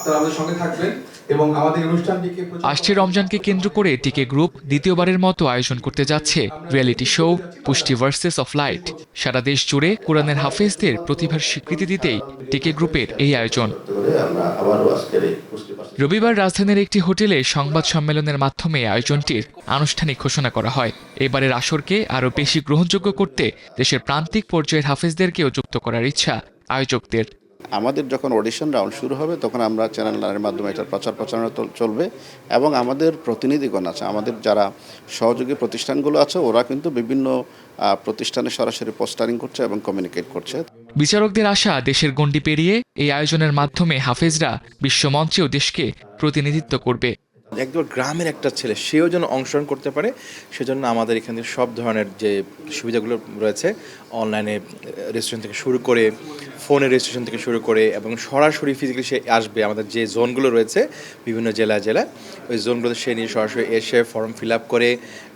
আপনারা আমাদের সঙ্গে থাকবেন এবং আমাদের অনুষ্ঠানটিকে আসছে রমজানকে কেন্দ্র করে টিকে গ্রুপ দ্বিতীয়বারের মতো আয়োজন করতে যাচ্ছে রিয়েলিটি শো পুষ্টি ভার্সেস অফ লাইট। সারা দেশ জুড়ে কোরআনের হাফেজদের প্রতিভার স্বীকৃতি দিতেই টিকে গ্রুপের এই আয়োজন। রবিবার রাজধানীর একটি হোটেলে সংবাদ সম্মেলনের মাধ্যমে আয়োজনটির আনুষ্ঠানিক ঘোষণা করা হয়। এবারের আসরকে আরও বেশি গ্রহণযোগ্য করতে দেশের প্রান্তিক পর্যায়ের হাফেজদেরকেও যুক্ত করার ইচ্ছা আয়োজকদের। আমাদের যখন অডিশন রাউন্ড শুরু হবে তখন আমরা চ্যানেল 9-এর মাধ্যমে এটার প্রচারণা চলবে এবং আমাদের প্রতিনিধিগণ আছে, আমাদের যারা সহযোগী প্রতিষ্ঠানগুলো আছে ওরা কিন্তু বিভিন্ন প্রতিষ্ঠানে সরাসরি পোস্টারিং করছে এবং কমিউনিকেট করছে। বিচারকদের আশা দেশের গণ্ডি পেরিয়ে এই আয়োজনের মাধ্যমে হাফেজরা বিশ্বমঞ্চেও দেশকে প্রতিনিধিত্ব করবে। একদম গ্রামের একটা ছেলে সেও যেন অংশগ্রহণ করতে পারে, সেজন্য আমাদের এখানে সব ধরনের যে সুবিধাগুলো রয়েছে, অনলাইনে রেজিস্ট্রেশন থেকে শুরু করে ফোনে রেজিস্ট্রেশন থেকে শুরু করে এবং সরাসরি ফিজিক্যালি সে আসবে। আমাদের যে জোনগুলো রয়েছে বিভিন্ন জেলায় ওই জোনগুলোতে সে নিয়ে সরাসরি এসে ফর্ম ফিল আপ করে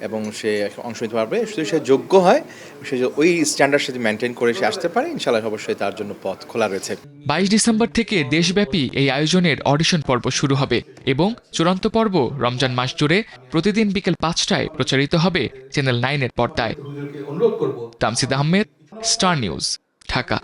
এবং সে অংশ নিতে পারবে। শুধু সে যোগ্য হয়, সে ওই স্ট্যান্ডার্ড সাথে মেনটেন করে সে আসতে পারে, ইনশাআল্লাহ অবশ্যই তার জন্য পথ খোলা রয়েছে। 22 ডিসেম্বর থেকে দেশব্যাপী এই আয়োজনের অডিশন পর্ব শুরু হবে এবং চূড়ান্ত পর্ব রমজান মাস জুড়ে প্রতিদিন বিকেল 5টায় প্রচারিত হবে চ্যানেল 9-এর পর্দায়। Tamsid Ahmed, star news, Dhaka.